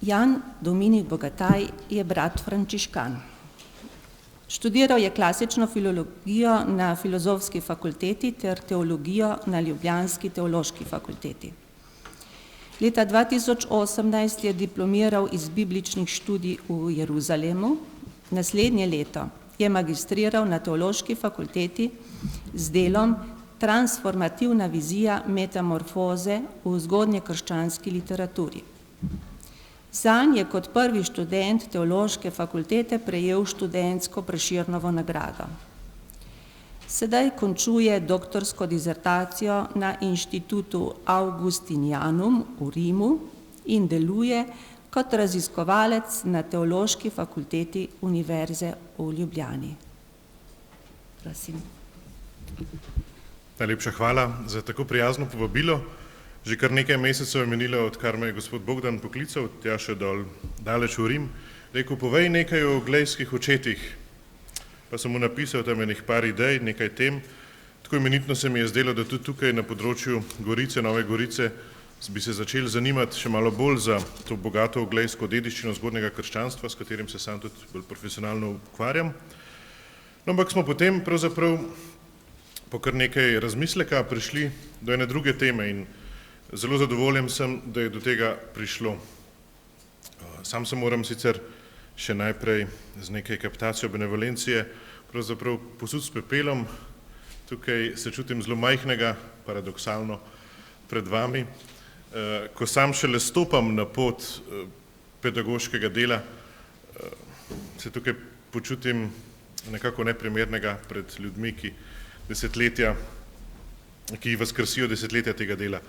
Jan Dominik Bogataj je brat frančiškan. Študiral je klasično filologijo na Filozofski fakulteti ter teologijo na ljubljanski teološki fakulteti. Leta 2018 je diplomiral iz bibličnih študij v Jeruzalemu, naslednje leto je magistriral na teološki fakulteti z delom Transformativna vizija metamorfoze v zgodnjekrščanski literaturi. Zanj je kot prvi študent teološke fakultete prejel študentsko Prešernovo nagrado. Sedaj končuje doktorsko dizertacijo na Inštitutu Augustinianum v Rimu in deluje kot raziskovalec na Teološki fakulteti Univerze v Ljubljani. Prosim. Najlepša hvala za tako prijazno povabilo. Že kar nekaj mesecev je minilo, odkar me je gospod Bogdan poklical, tja še daleč v Rim. Rekel, povej nekaj o glejskih očetih. Pa sem mu napisal tam enih par idej, nekaj tem. Tako imenitno se mi je zdelo, da tudi tukaj na področju Gorice, Nove Gorice, bi se začeli zanimati še malo bolj za to bogato glejsko dediščino zgodnjega krščanstva, s katerim se sam tudi bolj profesionalno ukvarjam. No, ampak smo potem pravzaprav po kar nekaj razmisleka prišli do ene druge teme in zelo zadovoljen sem, da je do tega prišlo. Sam se moram sicer še najprej z nekaj kaptacijo benevolencije pravzaprav posud s pepelom. Tukaj se čutim zelo majhnega, paradoksalno, pred vami. Ko sam šele stopam na pot pedagoškega dela, se tukaj počutim nekako neprimernega pred ljudmi, ki vas krasijo desetletja tega dela.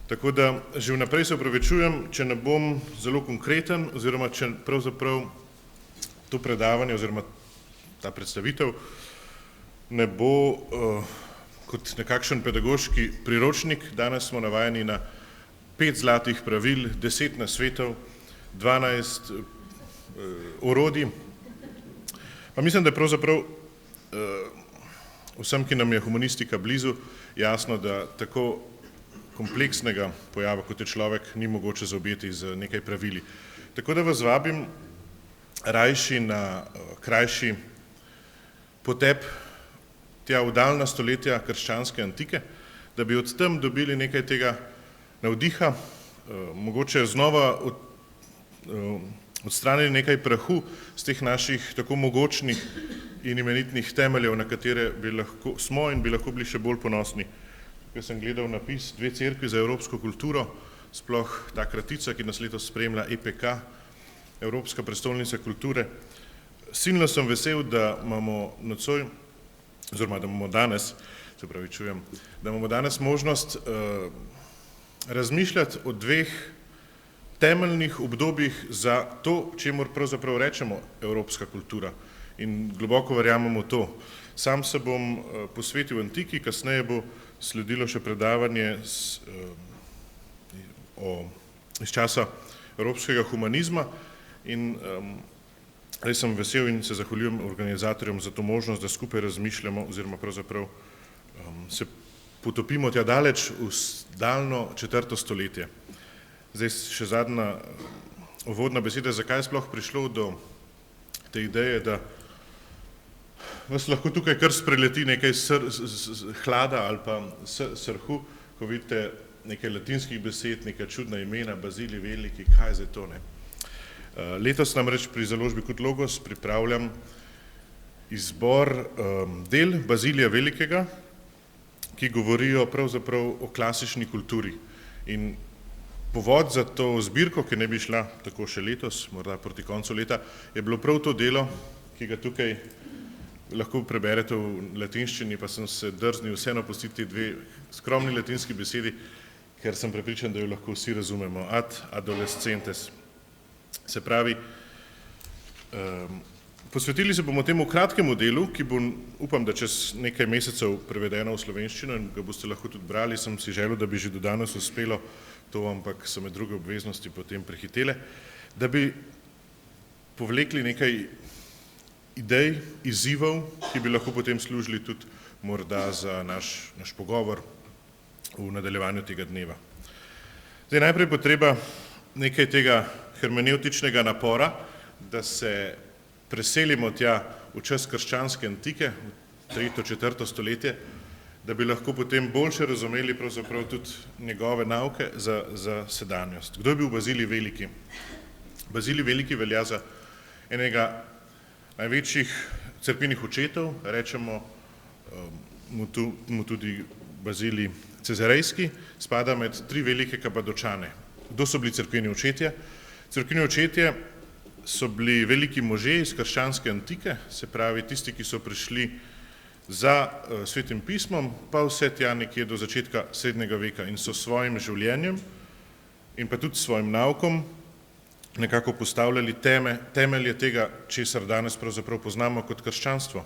Tako da že vnaprej se opravičujem, če ne bom zelo konkreten, oziroma če pravzaprav to predavanje oziroma ta predstavitev ne bo kot nekakšen pedagoški priročnik. Danes smo navajeni na 5 zlatih pravil, 10 nasvetov, 12 orodij. Pa mislim, da je pravzaprav vsem, ki nam je humanistika blizu, jasno, da tako kompleksnega pojava, kot je človek, ni mogoče zaobjeti z nekaj pravili. Tako da vas vabim rajši na krajši potep tja v daljna stoletja krščanske antike, da bi od tam dobili nekaj tega navdiha, mogoče znova odstranili nekaj prahu z teh naših tako mogočnih in imenitnih temeljev, na katere smo in bi lahko bili še bolj ponosni. Tukaj sem gledal napis 2 cerkvi za evropsko kulturo, sploh ta kratica, ki nas letos spremlja, EPK, Evropska prestolnica kulture. Silno sem vesel, da imamo nocoj, oziroma da imamo danes, da imamo danes možnost razmišljati o 2 temeljnih obdobjih za to, čemur pravzaprav rečemo evropska kultura. In globoko verjamemo to. Sam se bom posvetil antiki, kasneje bo sledilo še predavanje iz časa evropskega humanizma in res sem vesel in se zahvaljujem organizatorjem za to možnost, da skupaj razmišljamo oziroma pravzaprav se potopimo tja daleč v daljno 4. stoletje. Zdaj še zadnja uvodna beseda, zakaj je sploh prišlo do te ideje, da vas lahko tukaj kar spreleti nekaj hlada ali pa srhu, ko vidite nekaj latinskih besed, nekaj čudna imena, Bazilij Veliki, kaj je zdaj to, ne? Letos namreč pri založbi Kot Logos pripravljam izbor del Bazilija Velikega, ki govorijo pravzaprav o klasični kulturi. In povod za to zbirko, ki ne bi šla tako še letos, morda proti koncu leta, je bilo prav to delo, ki ga tukaj lahko preberete v latinščini, pa sem se drznil vseeno pustiti 2 skromni latinski besedi, ker sem prepričan, da jo lahko vsi razumemo. Ad adolescentes. Se pravi, posvetili se bomo temu kratkemu delu, ki bo, upam, da čez nekaj mesecev prevedeno v slovenščino in ga boste lahko tudi brali. Sem si želel, da bi že do danes uspelo to, ampak so me druge obveznosti potem prehitele, da bi povlekli nekaj idej, izzivov, ki bi lahko potem služili tudi morda za naš pogovor v nadaljevanju tega dneva. Zdaj najprej bo treba nekaj tega hermeneutičnega napora, da se preselimo tja v čas krščanske antike, v 3. 4. stoletje, da bi lahko potem boljše razumeli pravzaprav tudi njegove nauke za sedanjost. Kdo je bil Bazilij Veliki? Bazilij Veliki velja za enega največjih cerkvenih očetov, rečemo mu tudi Bazilij Cezarejski, spada med 3 velike Kapadočane. Kdo so bili cerkveni očetje? Cerkveni očetje so bili veliki možje iz krščanske antike, se pravi tisti, ki so prišli za svetim pismom, pa vse tja nekje do začetka srednjega veka in so svojim življenjem in pa tudi svojim naukom nekako postavljali temelje tega, česar danes pravzaprav poznamo kot krščanstvo.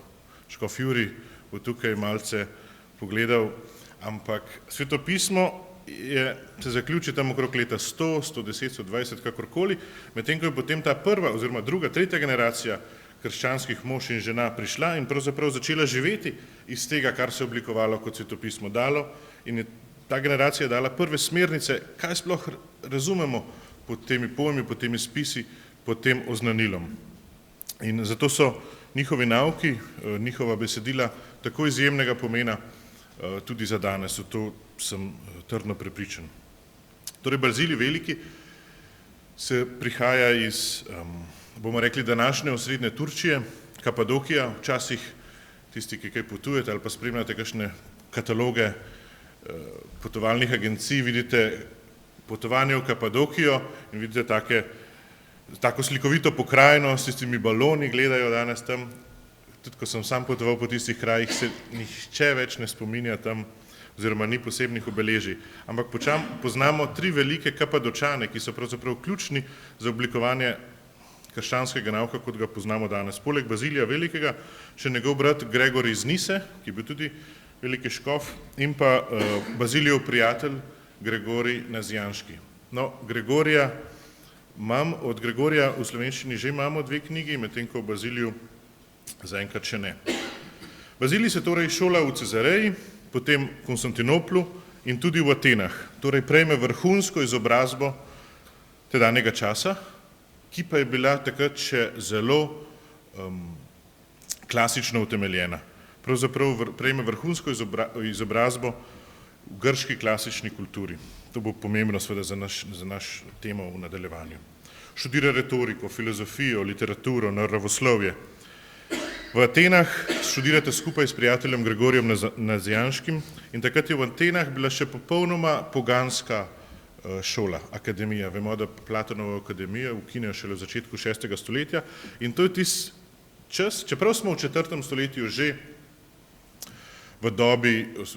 Škof Jurij bo tukaj malce pogledal, ampak svetopismo se zaključi tam okrog leta 100, 110, 120, kakorkoli, medtem ko je potem ta prva oziroma druga, tretja generacija krščanskih mož in žena prišla in pravzaprav začela živeti iz tega, kar se je oblikovalo kot svetopismo dalo, in je ta generacija dala prve smernice, kaj sploh razumemo pod temi pojmi, pod temi spisi, pod tem oznanilom. In zato so njihovi nauki, njihova besedila tako izjemnega pomena tudi za danes, v to sem trdno prepričan. Torej, Bazilij Veliki se prihaja iz, bomo rekli, današnje osrednje Turčije, Kapadokija, včasih tisti, ki kaj potujete ali pa spremljate kakšne kataloge potovalnih agencij, vidite potovanje v Kapadokijo in vidite tako slikovito pokrajino s tistimi baloni, gledajo danes tam. Tudi ko sem sam potoval po tistih krajih, se nihče več ne spominja tam, oziroma ni posebnih obeležij. Ampak poznamo 3 velike Kapadočane, ki so pravzaprav ključni za oblikovanje krščanskega nauka, kot ga poznamo danes. Poleg Bazilija Velikega še njegov brat Gregor iz Nise, ki je bil tudi veliki škof, in pa Bazilijev prijatelj Gregorij Nazijanški. No, od Gregorija v slovenščini že imamo 2 knjigi, medtem ko v Baziliju zaenkrat še ne. Bazilij se torej šola v Cezareji, potem v Konstantinoplu in tudi v Atenah. Torej prejme vrhunsko izobrazbo tedanjega časa, ki pa je bila takrat še zelo klasično utemeljena. Pravzaprav prejme vrhunsko izobrazbo v grški klasični kulturi. To bo pomembno seveda za naš temo v nadaljevanju. Študira retoriko, filozofijo, literaturo, naravoslovje. V Atenah študirate skupaj s prijateljem Gregorijem Nazijanškim in takrat je v Atenah bila še popolnoma poganska šola, akademija. Vemo, da Platonovo akademijo ukinejo šele v začetku 6. stoletja in to je tisti čas, čeprav smo v 4. stoletju že v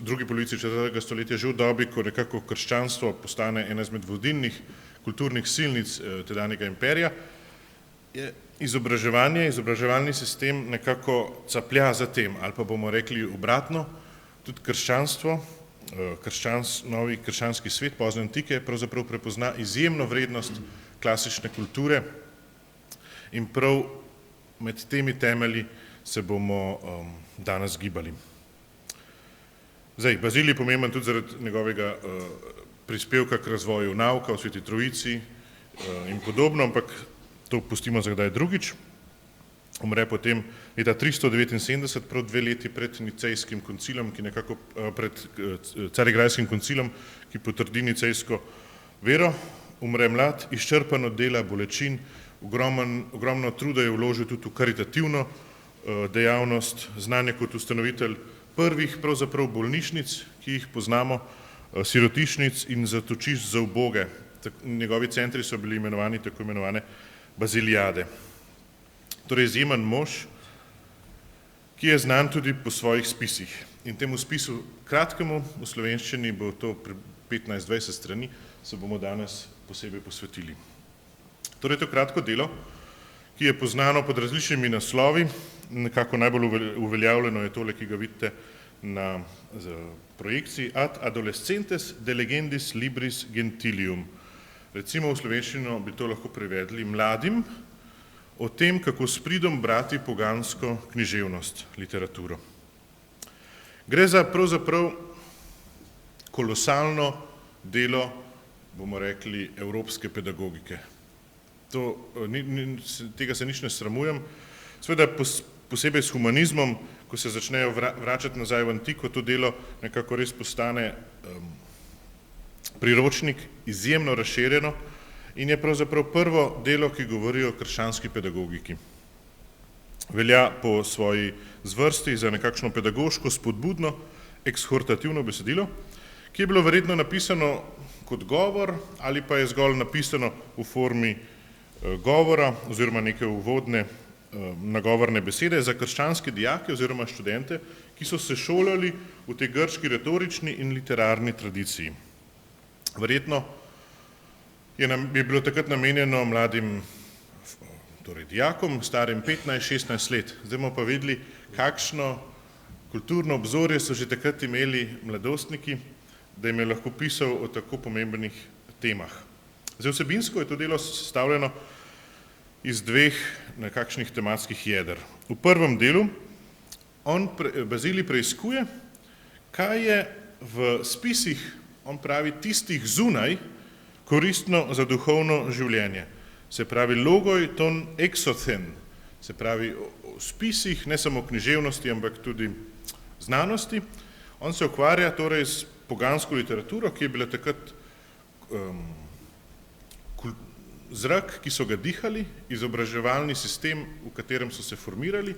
drugi polovici 4. stoletja, že v dobi, ko nekako krščanstvo postane ena izmed vodilnih kulturnih silnic tedanjega imperija, je izobraževalni sistem nekako caplja za tem, ali pa bomo rekli obratno, tudi krščanstvo, novi krščanski svet pozne antike pravzaprav prepozna izjemno vrednost klasične kulture in prav med temi temelji se bomo danes gibali. Zdaj, Bazilij je pomemben tudi zaradi njegovega prispevka k razvoju nauka v Sveti Trojici in podobno, ampak to pustimo za kdaj drugič. Umre potem leta 379, prav 2 leti pred nicejskim koncilom, pred carigrajskim koncilom, ki potrdi nicejsko vero. Umre mlad, izčrpan od dela, bolečin, ogromno truda je vložil tudi v karitativno dejavnost, znan je kot ustanovitelj prvih pravzaprav bolnišnic, ki jih poznamo, sirotišnic in zatočišč za uboge. Njegovi centri so bili imenovani tako imenovane bazilijade. Torej izjemen mož, ki je znan tudi po svojih spisih. In temu spisu kratkemu, v slovenščini bo to 15-20 strani, se bomo danes posebej posvetili. Torej to kratko delo, ki je poznano pod različnimi naslovi, nekako najbolj uveljavljeno je tole, ki ga vidite na projekciji, Ad adolescentes de legendis libris gentilium. Recimo v slovenščino bi to lahko prevedli mladim o tem, kako s pridom brati pogansko književnost, literaturo. Gre za pravzaprav kolosalno delo bomo rekli, evropske pedagogike. Tega se nič ne sramujem. Seveda posebej s humanizmom, ko se začnejo vračati nazaj v antiko, to delo nekako res postane priročnik, izjemno razširjeno in je pravzaprav prvo delo, ki govori o krščanski pedagogiki. Velja po svoji zvrsti za nekakšno pedagoško, spodbudno, ekshortativno besedilo, ki je bilo verjetno napisano kot govor ali pa je zgolj napisano v formi govora oziroma neke uvodne nagovorne besede za krščanske dijake oziroma študente, ki so se šolali v tej grški retorični in literarni tradiciji. Verjetno je bilo takrat namenjeno mladim dijakom, starim 15-16 let. Zdaj bomo pa videli, kakšno kulturno obzorje so že takrat imeli mladostniki, da jim je lahko pisal o tako pomembnih temah. Zdaj vsebinsko je to delo sestavljeno iz dveh nekakšnih tematskih jeder. V prvem delu Bazilij preiskuje, kaj je v spisih, on pravi, tistih zunaj koristno za duhovno življenje. Se pravi logoj ton exothen, se pravi o spisih, ne samo književnosti, ampak tudi znanosti. On se ukvarja torej s pogansko literaturo, ki je bila takrat zrak, ki so ga dihali, izobraževalni sistem, v katerem so se formirali,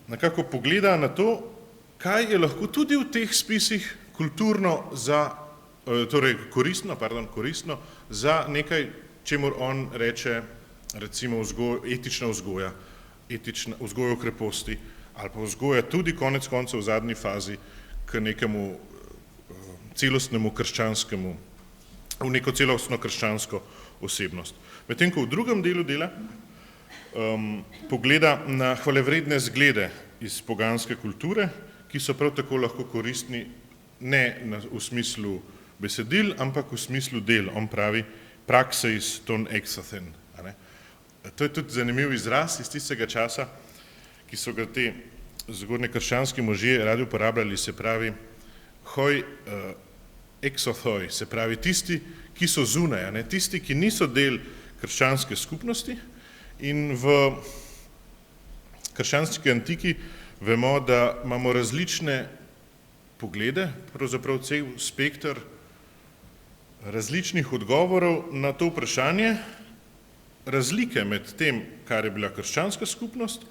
nekako pogleda na to, kaj je lahko tudi v teh spisih kulturno koristno za nekaj, čemur on reče, recimo etična vzgoja, vzgoja v kreposti, ali pa vzgoja tudi konec koncev v zadnji fazi k nekemu celostnemu krščanskemu, v neko celostno krščansko osebnost. Medtem ko v drugem delu dela pogleda na hvalevredne zglede iz poganske kulture, ki so prav tako lahko koristni ne v smislu besedil, ampak v smislu del. On pravi praxeis ton exothen. To je tudi zanimiv izraz iz tistega časa, ki so ga te zgodnje krščanski možje radi uporabljali, se pravi hoj exothoi, se pravi tisti, ki so zunaj, tisti, ki niso del krščanske skupnosti. In v krščanski antiki vemo, da imamo različne poglede, pravzaprav cel spekter različnih odgovorov na to vprašanje, razlike med tem, kar je bila krščanska skupnost,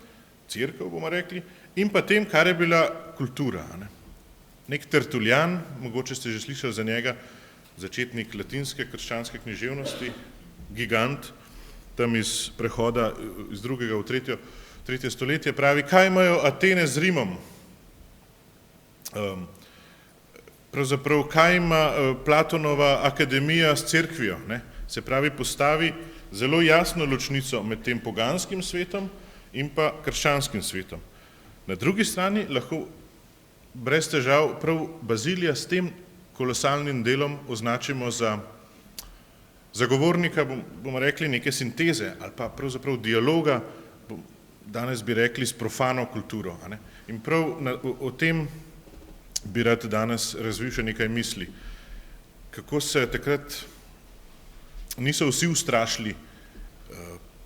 cerkev bomo rekli, in pa tem, kar je bila kultura. Nek Tertullian, mogoče ste že slišali za njega, začetnik latinske krščanske književnosti, gigant, tam iz prehoda iz 2. v 3. stoletje, pravi, kaj imajo Atene z Rimom, pravzaprav kaj ima Platonova akademija s cerkvijo, se pravi postavi zelo jasno ločnico med tem poganskim svetom in pa krščanskim svetom. Na drugi strani lahko brez težav prav Bazilija s tem kolosalnim delom označimo za zagovornika, bomo rekli, neke sinteze ali pa pravzaprav dialoga, danes bi rekli, s profano kulturo. In prav o tem bi rad danes razvil še nekaj misli. Kako se takrat niso vsi ustrašili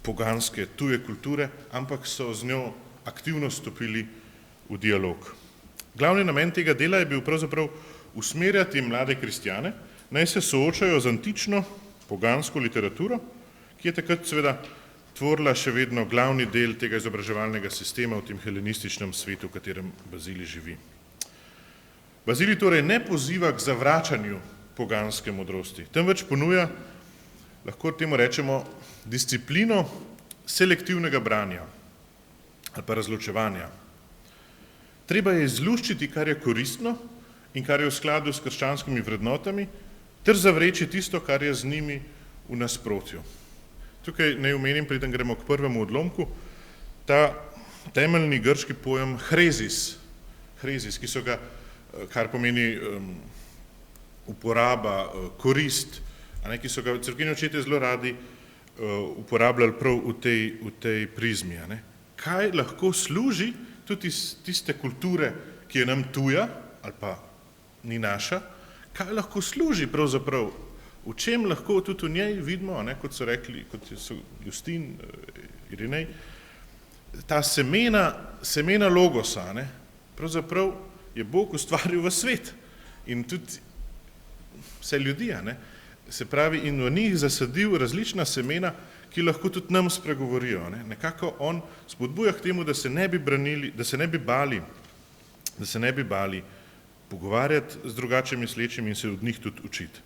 poganske tuje kulture, ampak so z njo aktivno stopili v dialog. Glavni namen tega dela je bil pravzaprav usmerjati mlade kristjane, naj se soočajo z antično pogansko literaturo, ki je takrat seveda tvorila še vedno glavni del tega izobraževalnega sistema v tem helenističnem svetu, v katerem Bazilij živi. Bazilij torej ne poziva k zavračanju poganske modrosti, temveč ponuja, lahko temu rečemo, disciplino selektivnega branja ali pa razločevanja. Treba je izluščiti, kar je koristno in kar je v skladu s krščanskimi vrednotami, ter zavreči tisto, kar je z njimi v nasprotju. Tukaj naj omenim, preden gremo k prvemu odlomku, ta temeljni grški pojem hrezis, ki so ga, kar pomeni uporaba, korist, ki so ga cerkveni očetje zelo radi uporabljali prav v tej prizmi. Kaj lahko služi tudi tiste kulture, ki je nam tuja ali pa ni naša, kaj lahko služi pravzaprav v čem lahko tudi v njej vidimo, kot so rekli, kot so Justin, Irinej, ta semena logosa, pravzaprav je Bog ustvaril v svet in tudi vse ljudi, se pravi, in v njih zasadil različna semena, ki lahko tudi nam spregovorijo. Nekako on spodbuja k temu, da se ne bi branili, da se ne bi bali pogovarjati z drugače mislečimi in se od njih tudi učiti.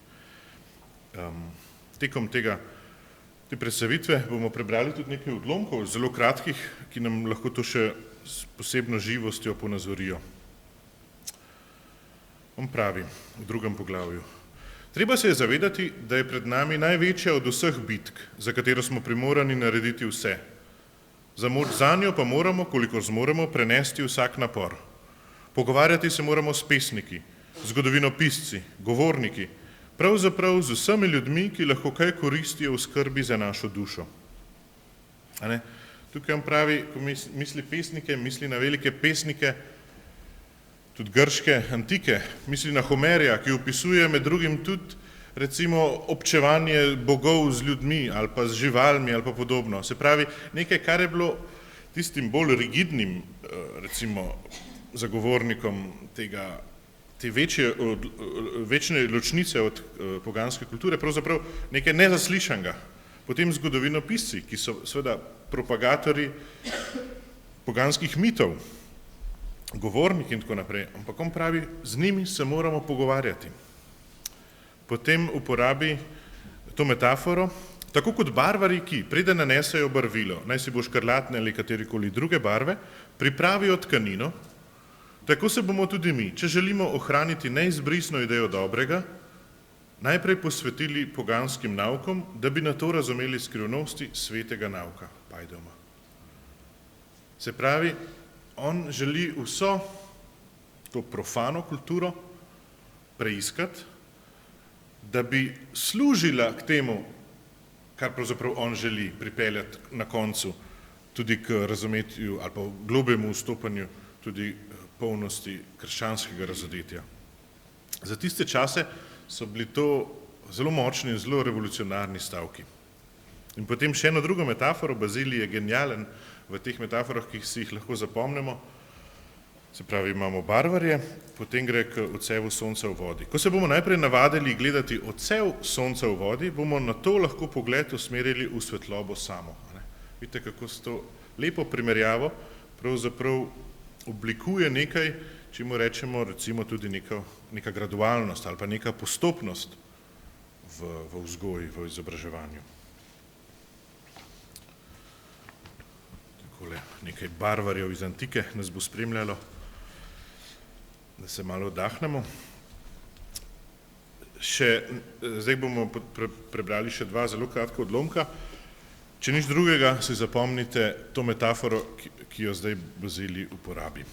Tekom te predstavitve bomo prebrali tudi nekaj odlomkov, zelo kratkih, ki nam lahko to še s posebno živostjo ponazorijo. On pravi v 2. poglavju: Treba se je zavedati, da je pred nami največja od vseh bitk, za katero smo primorani narediti vse. Za moč zanjo pa moramo, kolikor zmoremo, prenesti vsak napor. Pogovarjati se moramo s pesniki, zgodovinopisci, govorniki, pravzaprav z vsemi ljudmi, ki lahko kaj koristijo v skrbi za našo dušo. Tukaj on pravi, ko misli pesnike, misli na velike pesnike, tudi grške antike, misli na Homerja, ki opisuje med drugim tudi recimo občevanje bogov z ljudmi ali pa z živalmi ali pa podobno. Se pravi, nekaj, kar je bilo tistim bolj rigidnim recimo zagovornikom te večne ločnice od poganske kulture, pravzaprav nekaj nezaslišanega. Potem zgodovinopisci, ki so seveda propagatorji poganskih mitov, govornik in tako naprej, ampak on pravi, z njimi se moramo pogovarjati. Potem uporabi to metaforo, tako kot barvari, ki preden nanesejo barvilo, naj si bo škrlatne ali katerikoli druge barve, pripravijo tkanino, tako se bomo tudi mi, če želimo ohraniti neizbrisno idejo dobrega, najprej posvetili poganskim naukom, da bi na to razumeli skrivnosti svetega nauka. Pajdoma. Se pravi, on želi vso to profano kulturo preiskati, da bi služila k temu, kar pravzaprav on želi pripeljati na koncu, tudi k razumetju ali pa globljemu vstopanju tudi polnosti krščanskega razodetja. Za tiste čase so bili to zelo močni in zelo revolucionarni stavki. In potem še eno drugo metaforo, Bazilij je genijalen v teh metaforah, ki si jih lahko zapomnimo. Se pravi, imamo barvarje, potem gre k odsevu sonca v vodi. Ko se bomo najprej navadili gledati odsev sonca v vodi, bomo na to lahko pogled usmerili v svetlobo samo. Vidite, kako s to lepo primerjavo pravzaprav oblikuje nekaj, čemu rečemo recimo tudi neka gradualnost ali pa neka postopnost v vzgoji, v izobraževanju. Takole, nekaj barvarjev iz antike nas bo spremljalo, da se malo oddahnemo. Zdaj bomo prebrali še 2 zelo kratka odlomka. Če nič drugega, si zapomnite to metaforo, ki jo zdaj Bazilij uporabi,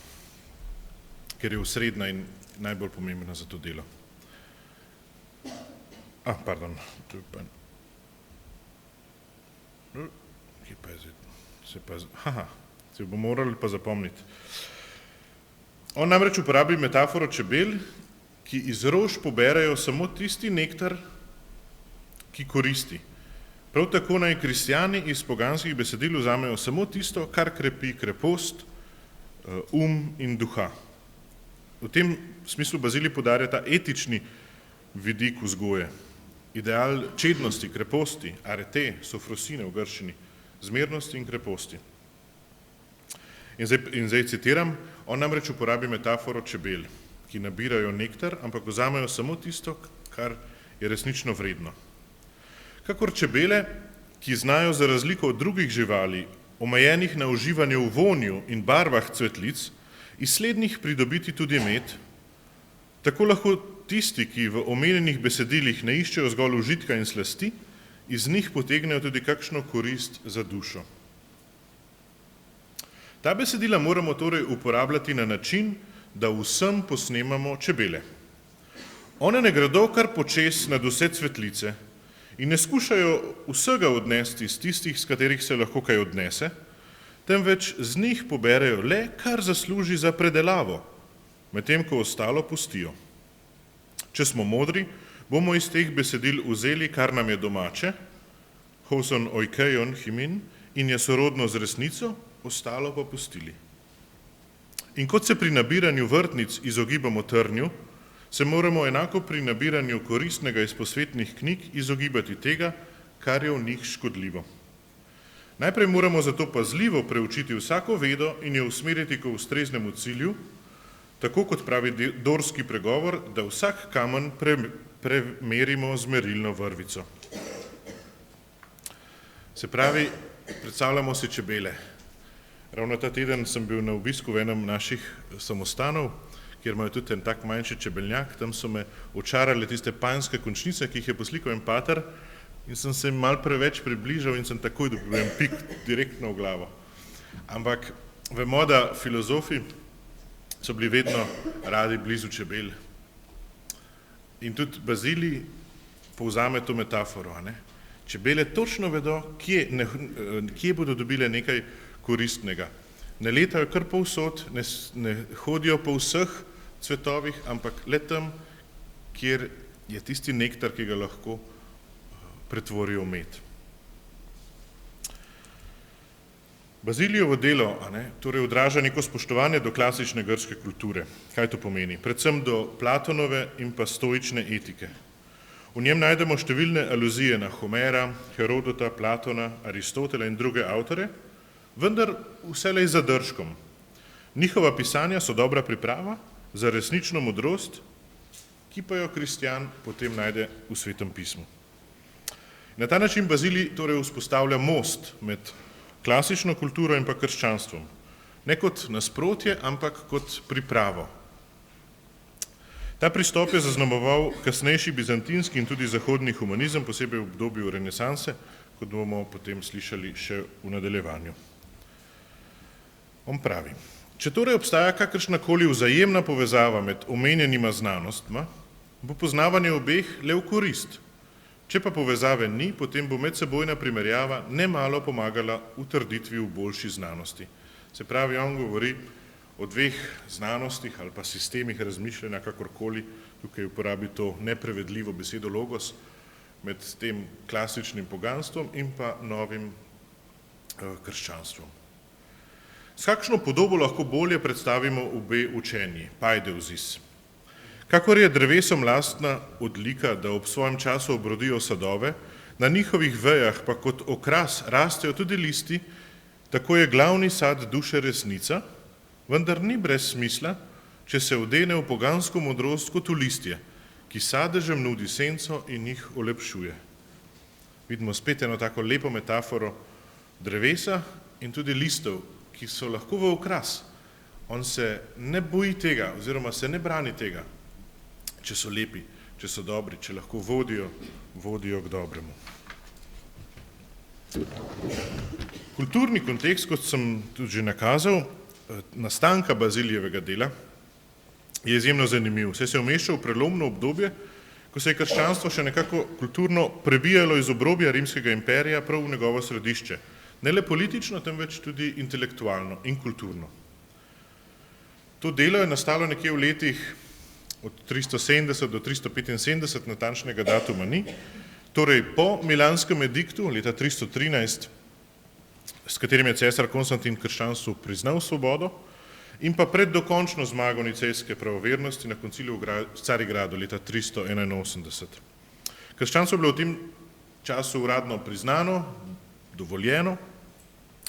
ker je osrednja in najbolj pomembna za to delo. Pardon, to je pa... Kje pa je zdaj? Se bo morali pa zapomniti. On namreč uporabi metaforo čebel, ki iz rož poberajo samo tisti nektar, ki koristi. Prav tako naj kristjani iz poganskih besedil vzamejo samo tisto, kar krepi krepost, in duha. V tem smislu Bazilij poudarja ta etični vidik vzgoje, ideal čednosti, kreposti, arete, sofrosine v grščini, zmernosti in kreposti. In zdaj citiram, on namreč uporabi metaforo čebel, ki nabirajo nektar, ampak vzamejo samo tisto, kar je resnično vredno. Kakor čebele, ki znajo za razliko od drugih živali, omejenih na uživanje v vonju in barvah cvetlic, iz slednjih pridobiti tudi med, tako lahko tisti, ki v omenjenih besedilih ne iščejo zgolj užitka in slasti, iz njih potegnejo tudi kakšno korist za dušo. Ta besedila moramo torej uporabljati na način, da vsem posnemamo čebele. One ne gredo kar počez nad vse cvetlice in ne skušajo vsega odnesti iz tistih, s katerih se lahko kaj odnese, temveč z njih poberejo le, kar zasluži za predelavo, medtem ko ostalo pustijo. Če smo modri, bomo iz teh besedil vzeli, kar nam je domače, hoson oikejon himin, in je sorodno z resnico, ostalo pa pustili. In kot se pri nabiranju vrtnic izogibamo trnju, se moramo enako pri nabiranju koristnega iz posvetnih knjig izogibati tega, kar je v njih škodljivo. Najprej moramo zato pazljivo preučiti vsako vedo in jo usmeriti k ustreznemu cilju, tako kot pravi dorski pregovor, da vsak kamen premerimo z merilno vrvico. Se pravi, predstavljamo si čebele. Ravno ta teden sem bil na obisku v enem naših samostanov, kjer imajo tudi en tak manjši čebeljak, tam so me očarale tiste panjske končnice, ki jih je poslikal en pater, in sem se jim malo preveč približal in sem takoj dobil en pik direktno v glavo. Ampak vemo, da filozofi so bili vedno radi blizu čebel. In tudi Bazilij povzame to metaforo. Ne? Čebele točno vedo, kje bodo dobile nekaj koristnega. Ne letajo kar povsod, ne hodijo po vseh cvetovih, ampak le tam, kjer je tisti nektar, ki ga lahko pretvorijo v med. Bazilijevo delo torej odraža neko spoštovanje do klasične grške kulture. Kaj to pomeni? Predvsem do Platonove in pa stoične etike. V njem najdemo številne aluzije na Homera, Herodota, Platona, Aristotela in druge avtore, vendar vselej z zadržkom. Njihova pisanja so dobra priprava za resnično modrost, ki pa jo kristjan potem najde v Svetem pismu. Na ta način Bazilij torej vzpostavlja most med klasično kulturo in pa krščanstvom. Ne kot nasprotje, ampak kot pripravo. Ta pristop je zaznamoval kasnejši bizantinski in tudi zahodni humanizem, posebej v obdobju renesanse, kot bomo potem slišali še v nadaljevanju. On pravi, če torej obstaja kakršnakoli vzajemna povezava med omenjenima znanostma, bo poznavanje obeh le v korist. Če pa povezave ni, potem bo medsebojna primerjava nemalo pomagala v trditvi v boljši znanosti. Se pravi, on govori o dveh znanostih ali pa sistemih razmišljanja, kakorkoli, tukaj uporabi to neprevedljivo besedo logos, med tem klasičnim poganstvom in pa novim krščanstvom. S kakšno podobo lahko bolje predstavimo obe učenji, paideuzis. Kakor je drevesom lastna odlika, da ob svojem času obrodijo sadove, na njihovih vejah pa kot okras rastejo tudi listi, tako je glavni sad duše resnica, vendar ni brez smisla, če se odene v pogansko modrost kot v listje, ki sadežem nudi senco in jih olepšuje. Vidimo spet eno tako lepo metaforo drevesa in tudi listov, ki so lahko v okras. On se ne boji tega, oziroma se ne brani tega, če so lepi, če so dobri, če lahko vodijo k dobremu. Kulturni kontekst, kot sem tudi že nakazal, nastanka Bazilijevega dela je izjemno zanimiv. Saj se umešča v prelomno obdobje, ko se je krščanstvo še nekako kulturno prebijalo iz obrobja rimskega imperija prav v njegovo središče. Ne le politično, temveč tudi intelektualno in kulturno. To delo je nastalo nekje v letih od 370 do 375, natančnega datuma ni, torej po Milanskem ediktu leta 313, s katerim je cesar Konstantin krščanstvu priznal svobodo, in pa pred dokončno zmago nicejske pravovernosti na konciliju v Carigradu leta 381. Krščanstvo je bilo v tem času uradno priznano, dovoljeno,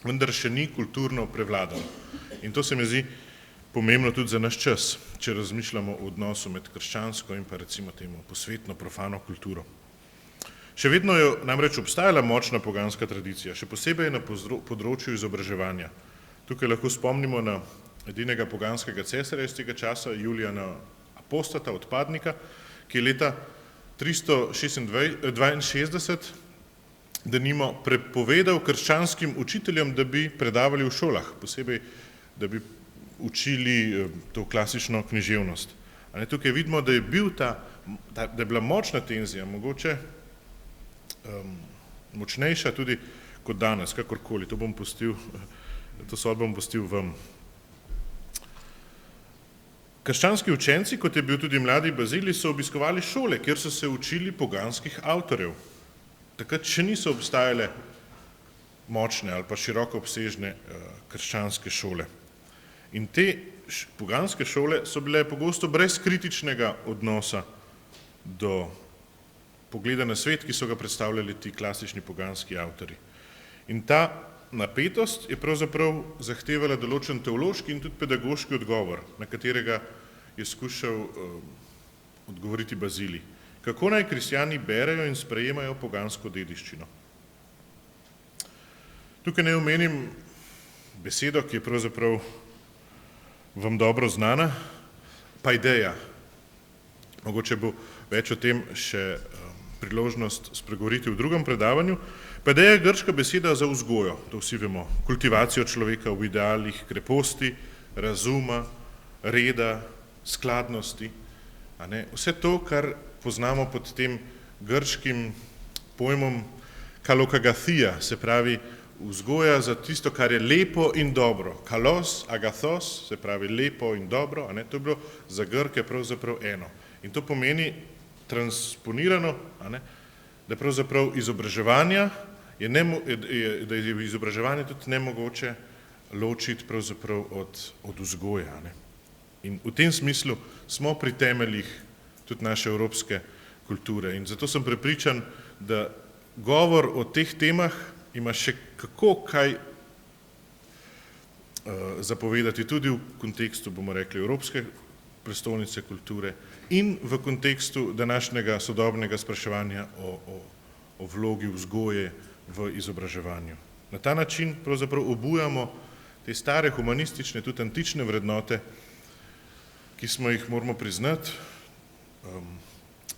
vendar še ni kulturno prevladano. In to se mi zdi pomembno tudi za naš čas, če razmišljamo o odnosu med krščansko in pa recimo temu posvetno profano kulturo. Še vedno je namreč obstajala močna poganska tradicija, še posebej na področju izobraževanja. Tukaj lahko spomnimo na edinega poganskega cesarja iz tega časa, Julijana Apostata, odpadnika, ki je leta 362 denimo prepovedal krščanskim učiteljem, da bi predavali v šolah, posebej, da bi učili to klasično književnost. Tukaj vidimo, da je bila močna tenzija, mogoče močnejša tudi kot danes, kakorkoli, to sodbo bom pustil vam. Krščanski učenci, kot je bil tudi mladi Bazilij, so obiskovali šole, kjer so se učili poganskih avtorjev. Takrat še niso obstajale močne ali pa široko obsežne krščanske šole. In te poganske šole so bile pogosto brez kritičnega odnosa do pogleda na svet, ki so ga predstavljali ti klasični poganski avtorji. In ta napetost je pravzaprav zahtevala določen teološki in tudi pedagoški odgovor, na katerega je skušal odgovoriti Bazilij. Kako naj kristjani berejo in sprejemajo pogansko dediščino? Tukaj naj omenim besedo, ki je pravzaprav vam dobro znana, paideia. Mogoče bo več o tem še priložnost spregovoriti v drugem predavanju. Paideia je grška beseda za vzgojo, to vsi vemo, kultivacijo človeka v idealih kreposti, razuma, reda, skladnosti. Vse to, kar poznamo pod tem grškim pojmom kalokagathia, se pravi vzgoja za tisto, kar je lepo in dobro. Kalos, agathos, se pravi lepo in dobro, to je bilo za Grke pravzaprav eno. In to pomeni transponirano, da pravzaprav izobraževanja da je izobraževanje tudi nemogoče ločiti pravzaprav od vzgoje. In v tem smislu smo pri temeljih tudi naše evropske kulture. In zato sem prepričan, da govor o teh temah ima še kako kaj zapovedati tudi v kontekstu, bomo rekli, Evropske prestolnice kulture in v kontekstu današnjega sodobnega spraševanja o vlogi vzgoje v izobraževanju. Na ta način pravzaprav obujamo te stare humanistične, tudi antične vrednote, ki smo jih, moramo priznati,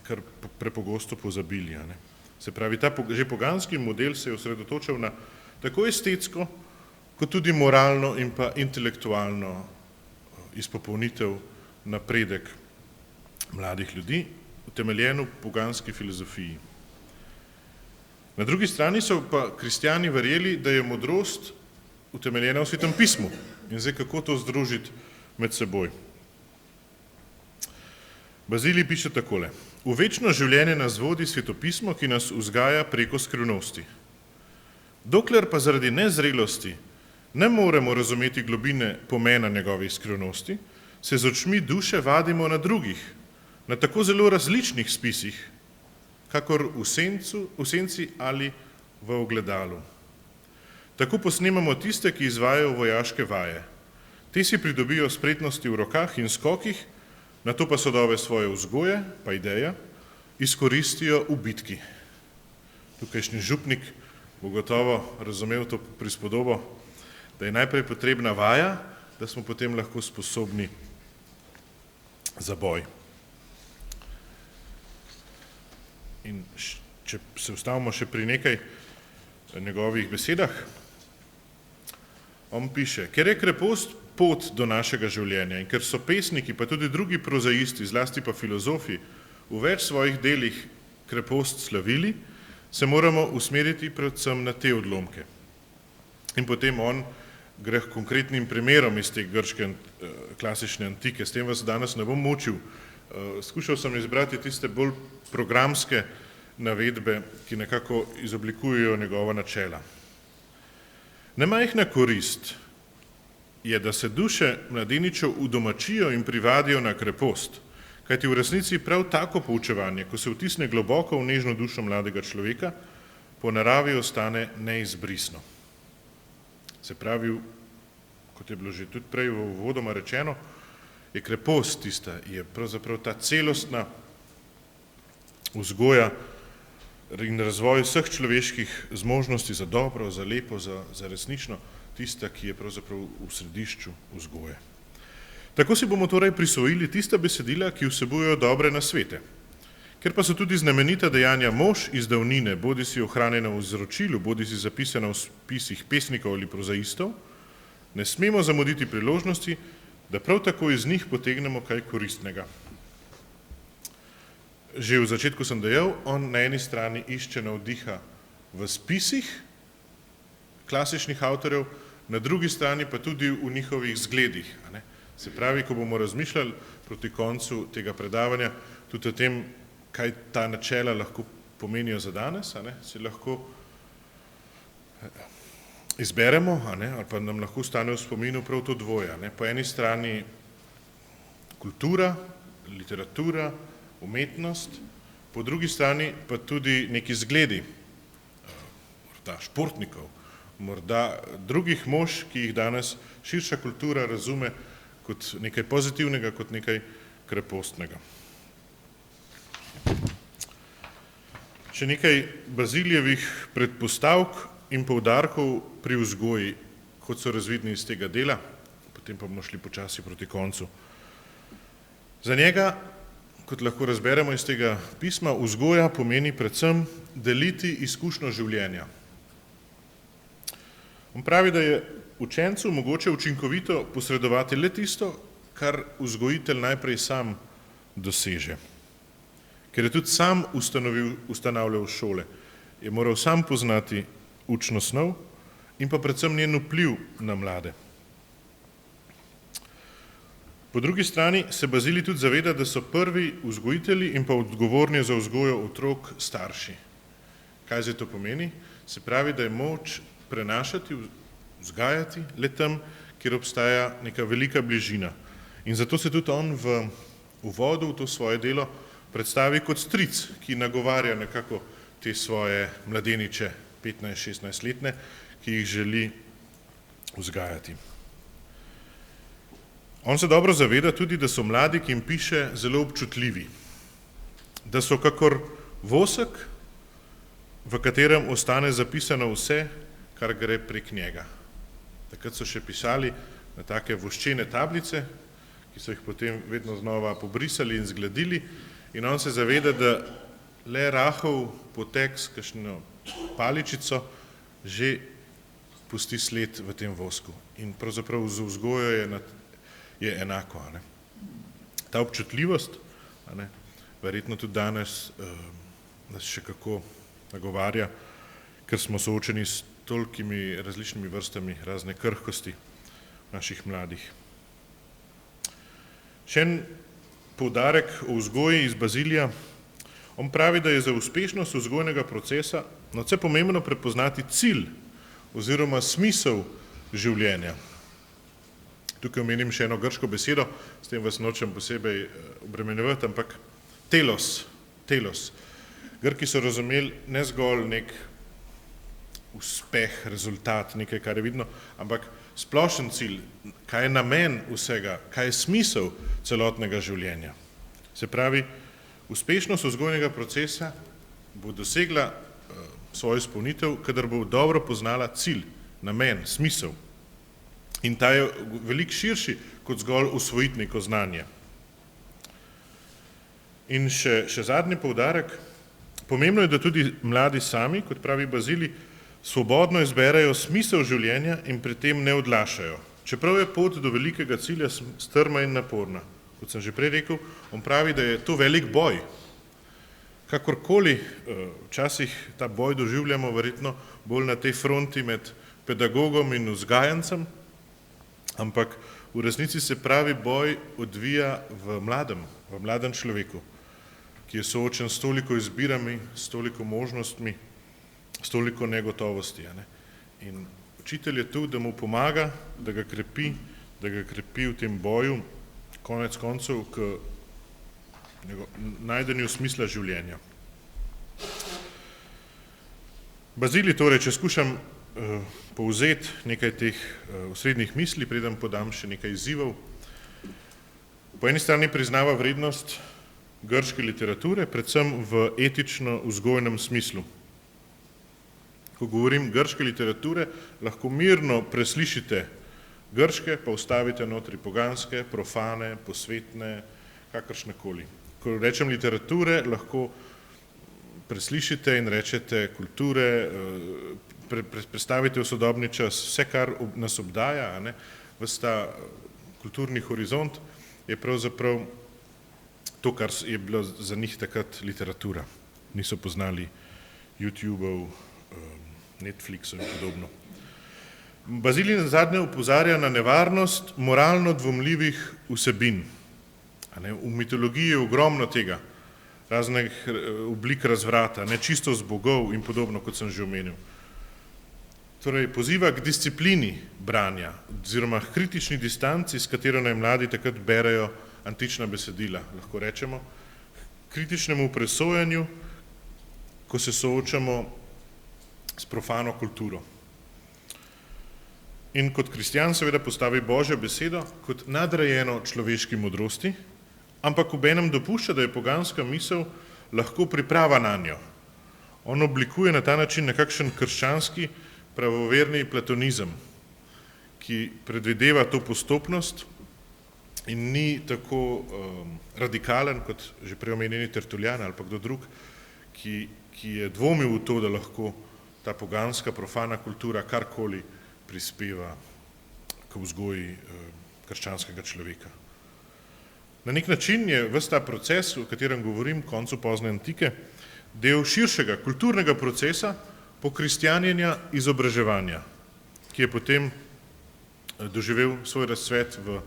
kar prepogosto pozabili. Se pravi, ta že poganski model se je osredotočal na tako estetsko, kot tudi moralno in pa intelektualno izpopolnitev, napredek mladih ljudi, utemeljen v poganski filozofiji. Na drugi strani so pa kristjani verjeli, da je modrost utemeljena v Svetem pismu. In zdaj, kako to združiti med seboj? Bazilij piše takole: v večno življenje nas vodi svetopismo, ki nas vzgaja preko skrivnosti. Dokler pa zaradi nezrelosti ne moremo razumeti globine pomena njegovih skrivnosti, se z očmi duše vadimo na drugih, na tako zelo različnih spisih, kakor v senci ali v ogledalu. Tako posnemamo tiste, ki izvajajo vojaške vaje. Te si pridobijo spretnosti v rokah in skokih, nato pa sadove svoje vzgoje, paideia, izkoristijo v bitki. Tukajšnji župnik bo gotovo razumel to prispodobo, da je najprej potrebna vaja, da smo potem lahko sposobni za boj. In če se ustavimo še pri nekaj njegovih besedah, on piše: ker je krepost pot do našega življenja in ker so pesniki, pa tudi drugi prozaisti, zlasti pa filozofi, v več svojih delih krepost slavili, se moramo usmeriti predvsem na te odlomke. In potem on gre k konkretnim primerom iz te grške klasične antike. S tem vas danes ne bom mučil. Skušal sem izbrati tiste bolj programske navedbe, ki nekako izoblikujejo njegova načela. Nemajhna korist je, da se duše mladeničev udomačijo in privadijo na krepost, kajti v resnici prav tako poučevanje, ko se vtisne globoko v nežno dušo mladega človeka, po naravi ostane neizbrisno. Se pravi, kot je bilo že tudi prej v uvodoma rečeno, je krepost tista, je pravzaprav ta celostna vzgoja in razvoj vseh človeških zmožnosti za dobro, za lepo, za resnično, tista, ki je pravzaprav v središču vzgoje. Tako si bomo torej prisvojili tista besedila, ki vsebujejo dobre nasvete. Ker pa so tudi znamenita dejanja mož iz davnine, bodi si ohranjena v izročilu, bodi si zapisana v spisih pesnikov ali prozaistov, ne smemo zamuditi priložnosti, da prav tako iz njih potegnemo kaj koristnega. Že v začetku sem dejal, on na eni strani išče navdiha v spisih klasičnih avtorjev, na drugi strani pa tudi v njihovih zgledih. Se pravi, ko bomo razmišljali proti koncu tega predavanja tudi o tem, kaj ta načela lahko pomenijo za danes, si lahko izberemo, ali pa nam lahko stane v spominu prav to dvoje. Po eni strani kultura, literatura, umetnost, po drugi strani pa tudi neki zgledi, morda športnikov, morda drugih mož, ki jih danes širša kultura razume kot nekaj pozitivnega, kot nekaj krepostnega. Še nekaj Bazilijevih predpostavk in poudarkov pri vzgoji, kot so razvidni iz tega dela, potem pa bomo šli počasi proti koncu. Za njega, kot lahko razberemo iz tega pisma, vzgoja pomeni predvsem deliti izkušnjo življenja. On pravi, da je učencu mogoče učinkovito posredovati le tisto, kar vzgojitelj najprej sam doseže. Ker je tudi sam ustanavljal šole, je moral sam poznati učno snov in pa predvsem njen vpliv na mlade. Po drugi strani se Bazilij tudi zaveda, da so prvi vzgojitelji in pa odgovorni za vzgojo otrok starši. Kaj zdaj to pomeni? Se pravi, da je moč prenašati, vzgajati le tam, kjer obstaja neka velika bližina. In zato se tudi on v uvodu v to svoje delo predstavi kot stric, ki nagovarja nekako te svoje mladeniče, 15-16 letne, ki jih želi vzgajati. On se dobro zaveda tudi, da so mladi, ki jim piše, zelo občutljivi, da so kakor vosek, v katerem ostane zapisano vse, kar gre prek njega. Takrat so še pisali na take voščene tablice, ki so jih potem vedno znova pobrisali in zgladili, in on se zaveda, da le rahel potek s kakšno paličico že pusti sled v tem vosku. In pravzaprav z vzgojo je enako. Ta občutljivost, verjetno tudi danes nas še kako nagovarja, ker smo soočeni s tolikimi različnimi vrstami razne krhkosti naših mladih. Še en poudarek o vzgoji iz Bazilija. On pravi, da je za uspešnost vzgojnega procesa nadvse pomembno prepoznati cilj oziroma smisel življenja. Tukaj omenim še eno grško besedo, s tem vas nočem posebej obremenjevati, ampak telos. Grki so razumeli ne zgolj nek uspeh, rezultat, nekaj, kar je vidno, ampak splošen cilj, kaj je namen vsega, kaj je smisel celotnega življenja. Se pravi, uspešnost vzgojnega procesa bo dosegla svojo izpolnitev, kadar bo dobro poznala cilj, namen, smisel. In ta je veliko širši kot zgolj usvojiti neko znanje. In še zadnji poudarek. Pomembno je, da tudi mladi sami, kot pravi Bazilij, svobodno izberejo smisel življenja in pri tem ne odlašajo. Čeprav je pot do velikega cilja strma in naporna. Kot sem že prej rekel, on pravi, da je to velik boj. Kakorkoli včasih ta boj doživljamo verjetno bolj na tej fronti med pedagogom in vzgajancem, ampak v resnici se pravi boj odvija v mladem človeku, ki je soočen s toliko izbirami, s toliko možnostmi, s toliko negotovosti. In učitelj je tu, da mu pomaga, da ga krepi v tem boju, konec koncev k najdenju smisla življenja. Bazilij, torej, če skušam povzeti nekaj teh osrednjih misli, preden podam še nekaj izzivov. Po eni strani priznava vrednost grške literature, predvsem v etično-vzgojnem smislu. Ko govorim grške literature, lahko mirno preslišite grške, pa vstavite notri poganske, profane, posvetne, kakršnekoli. Ko rečem literature, lahko preslišite in rečete kulture, predstavite v sodobni čas vse, kar nas obdaja, ves ta kulturni horizont je pravzaprav to, kar je bilo za njih takrat literatura. Niso poznali YouTubeov, Netflixov in podobno. Bazilij nazadnje opozarja na nevarnost moralno dvomljivih vsebin. V mitologiji je ogromno tega, raznih oblik razvrata, nečistost bogov in podobno, kot sem že omenil. Torej, poziva k disciplini branja, oziroma k kritični distanci, s katero naj mladi takrat berejo antična besedila, lahko rečemo, kritičnemu presojanju, ko se soočamo s profano kulturo. In kot kristjan seveda postavi Božjo besedo kot nadrejeno človeški modrosti, ampak obenem dopušča, da je poganska misel lahko priprava na njo. On oblikuje na ta način nekakšen krščanski pravoverni platonizem, ki predvideva to postopnost in ni tako radikalen kot že prej omenjeni Tertuljan ali pa kdo drug, ki je dvomil v to, da lahko ta poganska profana kultura karkoli prispeva k vzgoji krščanskega človeka. Na nek način je ves ta proces, o katerem govorim, koncu pozne antike, del širšega kulturnega procesa pokristjanjenja izobraževanja, ki je potem doživel svoj razcvet v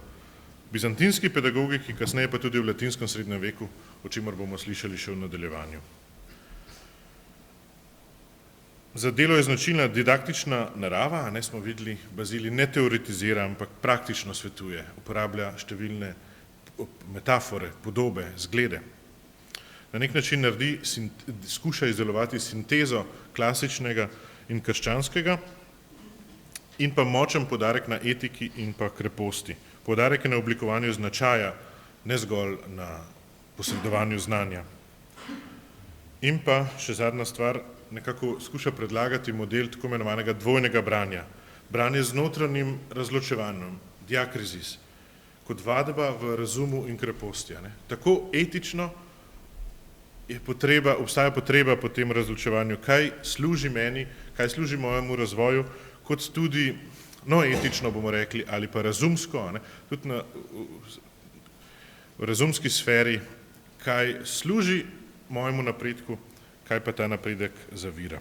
bizantinski pedagogiki, kasneje pa tudi v latinskem srednjem veku, o čemer bomo slišali še v nadaljevanju. Za delo je značilna didaktična narava, smo videli, Bazilij ne teoretizira, ampak praktično svetuje, uporablja številne metafore, podobe, zglede. Na nek način skuša izdelovati sintezo klasičnega in krščanskega in pa močen poudarek na etiki in pa kreposti. Poudarek je na oblikovanju značaja, ne zgolj na posredovanju znanja. In pa še zadnja stvar, nekako skuša predlagati model tako imenovanega dvojnega branja. Branje z notranjim razločevanjem, diakrizis, kot vadba v razumu in kreposti. Tako etično obstaja potreba po tem razločevanju, kaj služi meni, kaj služi mojemu razvoju, kot tudi, etično bomo rekli, ali pa razumsko, tudi v razumski sferi, kaj služi mojemu napredku, kaj pa ta napredek zavira.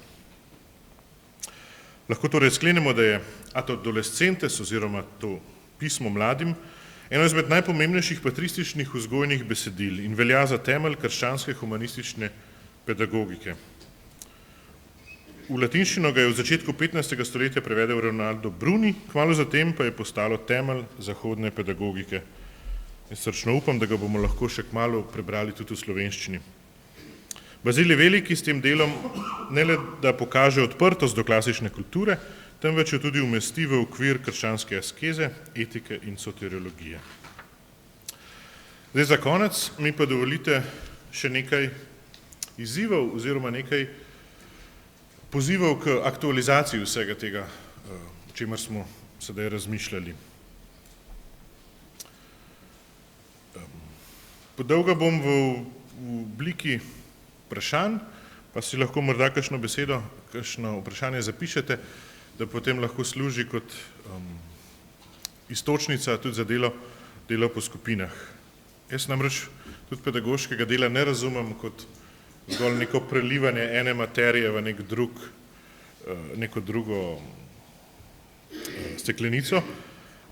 Lahko torej sklenemo, da je ad adolescentes oziroma to pismo mladim eno izmed najpomembnejših patrističnih vzgojnih besedil in velja za temelj krščanske humanistične pedagogike. V latinščino ga je v začetku 15. stoletja prevedel Ronaldo Bruni, kmalu zatem pa je postalo temelj zahodne pedagogike. In srčno upam, da ga bomo lahko še kmalu prebrali tudi v slovenščini. Bazilij Veliki s tem delom ne le da pokaže odprtost do klasične kulture, temveč jo tudi umesti v okvir krščanske askeze, etike in soteriologije. Zdaj za konec mi pa dovolite še nekaj izzivov oziroma nekaj pozivov k aktualizaciji vsega tega, o čemer smo sedaj razmišljali. Podolga bom v obliki vprašanj, pa si lahko morda kakšno besedo, kakšno vprašanje zapišete, da potem lahko služi kot iztočnica tudi za delo po skupinah. Jaz namreč tudi pedagoškega dela ne razumem kot zgolj neko prelivanje ene materije v neko drugo steklenico,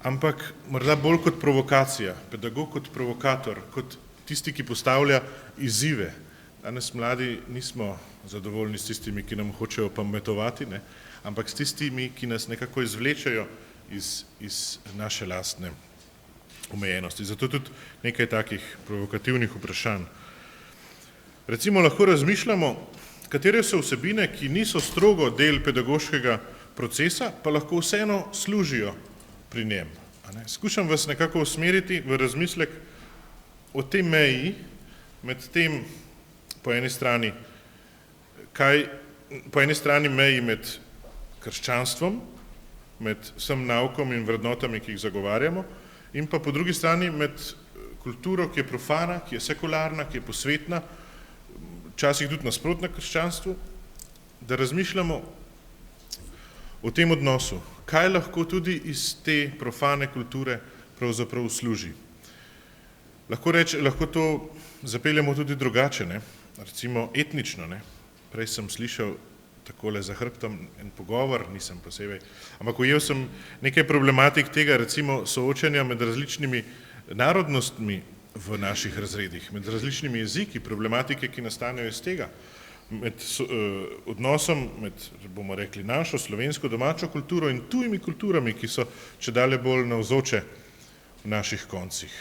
ampak morda bolj kot provokacija, pedagog kot provokator, kot tisti, ki postavlja izzive. Danes mladi nismo zadovoljni s tistimi, ki nam hočejo pametovati, ampak s tistimi, ki nas nekako izvlečejo iz naše lastne omejenosti. Zato tudi nekaj takih provokativnih vprašanj. Recimo lahko razmišljamo, katere so vsebine, ki niso strogo del pedagoškega procesa, pa lahko vseeno služijo pri njem. Skušam vas nekako usmeriti v razmislek o tej meji med tem, po eni strani meji med krščanstvom, med vsem naukom in vrednotami, ki jih zagovarjamo, in pa po drugi strani med kulturo, ki je profana, ki je sekularna, ki je posvetna, včasih tudi nasprotna krščanstvu, da razmišljamo o tem odnosu, kaj lahko tudi iz te profane kulture pravzaprav služi. Lahko to zapeljemo tudi drugače, recimo etnično. Prej sem slišal takole za hrbtom en pogovor, nisem posebej, ampak ujel sem nekaj problematik tega, recimo soočanja med različnimi narodnostmi v naših razredih, med različnimi jeziki, problematike, ki nastanejo iz tega, med odnosom med, bomo rekli, našo slovensko domačo kulturo in tujimi kulturami, ki so čedalje bolj navzoče v naših koncih.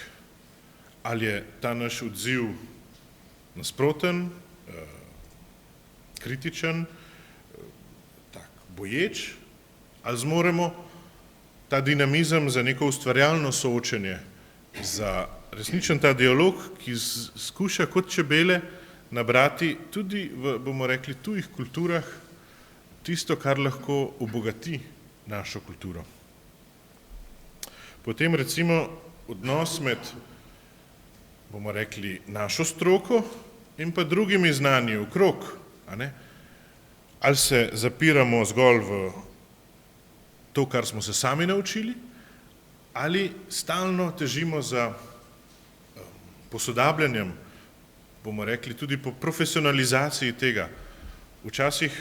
Ali je ta naš odziv nasproten, kritičen, tak, boječ, ali zmoremo ta dinamizem za neko ustvarjalno soočenje, za resničen ta dialog, ki skuša kot čebele nabrati tudi v, bomo rekli, tujih kulturah tisto, kar lahko obogati našo kulturo. Potem recimo odnos med, bomo rekli, našo stroko in pa drugimi znanji okrog, a ne? Ali se zapiramo zgolj v to, kar smo se sami naučili, ali stalno težimo za posodabljanjem, bomo rekli, tudi po profesionalizaciji tega. Včasih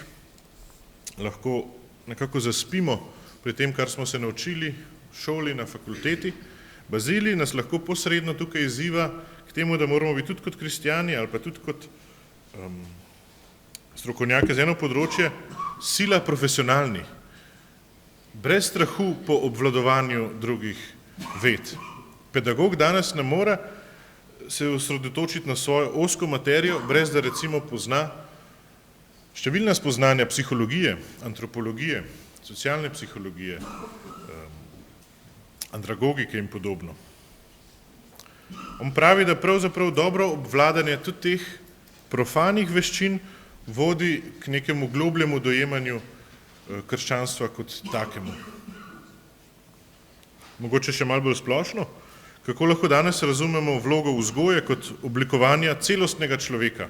lahko nekako zaspimo pri tem, kar smo se naučili v šoli, na fakulteti. Bazilij nas lahko posredno tukaj izziva k temu, da moramo biti tudi kot kristjani ali pa tudi kot strokovnjaki za eno področje sila profesionalni, brez strahu po obvladovanju drugih ved. Pedagog danes ne more se osredotočiti na svojo ozko materijo, brez da recimo pozna številna spoznanja psihologije, antropologije, socialne psihologije, andragogike in podobno. On pravi, da pravzaprav dobro obvladanje tudi teh profanih veščin vodi k nekemu globljemu dojemanju krščanstva kot takemu. Mogoče še malo bolj splošno, kako lahko danes razumemo vlogo vzgoje kot oblikovanja celostnega človeka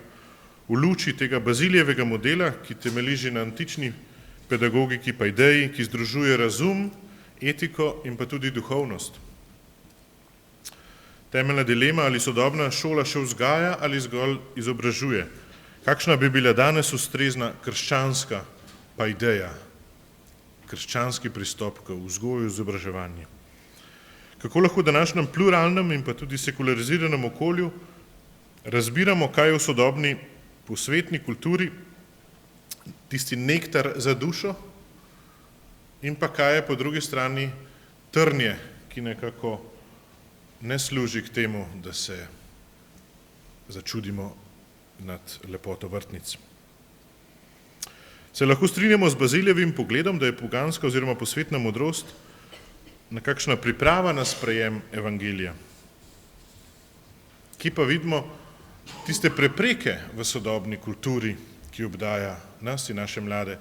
v luči tega Bazilijevega modela, ki temelji že na antični pedagogiki pa ideji, ki združuje razum, etiko in pa tudi duhovnost. Temeljna dilema, ali sodobna šola še vzgaja ali zgolj izobražuje. Kakšna bi bila danes ustrezna krščanska pa ideja, krščanski pristop k vzgoju in izobraževanju? Kako lahko v današnjem pluralnem in pa tudi sekulariziranem okolju razbiramo, kaj je v sodobni posvetni kulturi tisti nektar za dušo in pa kaj je po drugi strani trnje, ki nekako ne služi k temu, da se začudimo nad lepoto vrtnic. Se lahko strinjamo z Bazilijevim pogledom, da je poganska oziroma posvetna modrost nekakšna priprava na sprejem evangelija, ki pa vidimo tiste prepreke v sodobni kulturi, ki obdaja nas in naše mlade,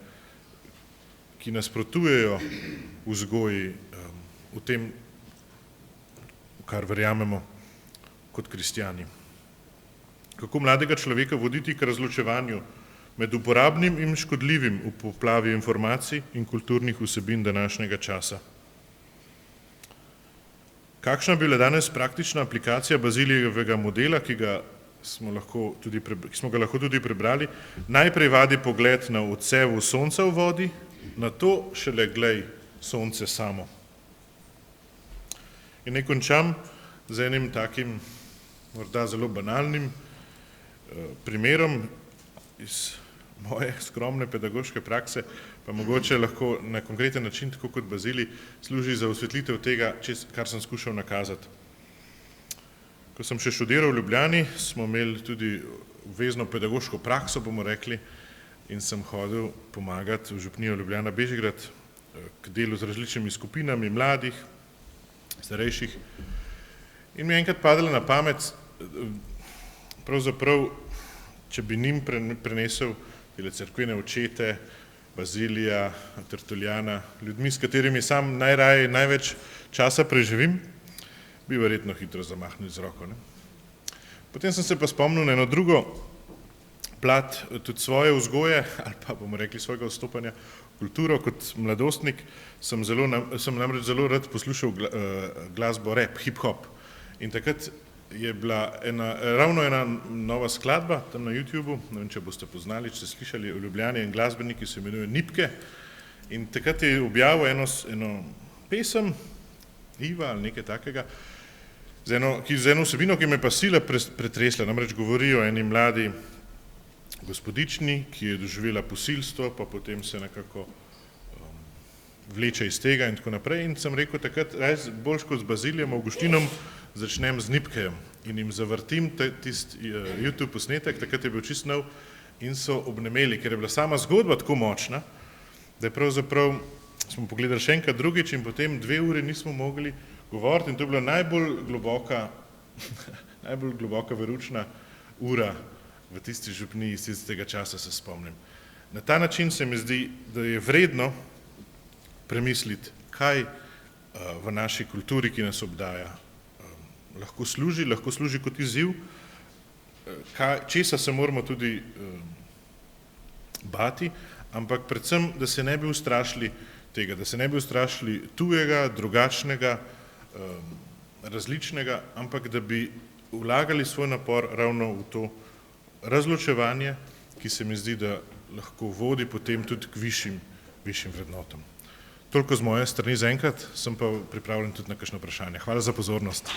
ki nasprotujejo vzgoji v tem, v kar verjamemo kot kristjani. Kako mladega človeka voditi k razločevanju med uporabnim in škodljivim v poplavi informacij in kulturnih vsebin današnjega časa? Kakšna bi bila danes praktična aplikacija Bazilijevega modela, ki smo ga lahko tudi prebrali? Najprej vadi pogled na odsevu sonca v vodi, nato šele glej sonce samo. In naj končam z enim takim, morda zelo banalnim primerom iz moje skromne pedagoške prakse, pa mogoče lahko na konkreten način, tako kot Bazilij, služi za osvetlitev tega, kar sem skušal nakazati. Ko sem še študiral v Ljubljani, smo imeli tudi obvezno pedagoško prakso, bomo rekli, in sem hodil pomagati v župnijo Ljubljana Bežigrad k delu z različnimi skupinami mladih, starejših. In mi je enkrat padalo na pamet, pravzaprav, če bi njim prenesel tele cerkvene očete, Bazilija, Tertuljana, ljudmi, s katerimi sam najraje največ časa preživim, bi verjetno hitro zamahnil z roko. Ne? Potem sem se pa spomnil na eno drugo plat tudi svoje vzgoje, ali pa bomo rekli svojega vstopanja v kulturo. Kot mladostnik sem namreč zelo rad poslušal glasbo rap, hip-hop. In takrat je bila ravno ena nova skladba tam na YouTubu, ne vem, če boste poznali, če ste slišali, v Ljubljani en glasbenik, ki se imenuje Nipke, in takrat je objavil eno pesem, Iva ali nekaj takega, z eno vsebino, ki me pa sila pretresla, namreč govori o eni mladi gospodični, ki je doživela posilstvo, pa potem se nekako vleče iz tega in tako naprej, in sem rekel takrat, boljš kot z Bazilijem Avguštinom, začnem z Nipkejem in jim zavrtim tisti YouTube posnetek, takrat je bil čist nov in so obnemeli, ker je bila sama zgodba tako močna, da je pravzaprav, smo pogledali še enkrat drugič in potem 2 ure nismo mogli govoriti in to je bila najbolj globoka veručna ura v tisti župniji iz tistega časa, se spomnim. Na ta način se mi zdi, da je vredno premisliti, kaj v naši kulturi, ki nas obdaja, lahko služi kot izziv, česa se moramo tudi bati, ampak predvsem, da se ne bi ustrašili tega, da se ne bi ustrašili tujega, drugačnega, različnega, ampak da bi vlagali svoj napor ravno v to razločevanje, ki se mi zdi, da lahko vodi potem tudi k višjim vrednotam. Toliko z moje strani zaenkrat, sem pa pripravljen tudi na kakšno vprašanje. Hvala za pozornost.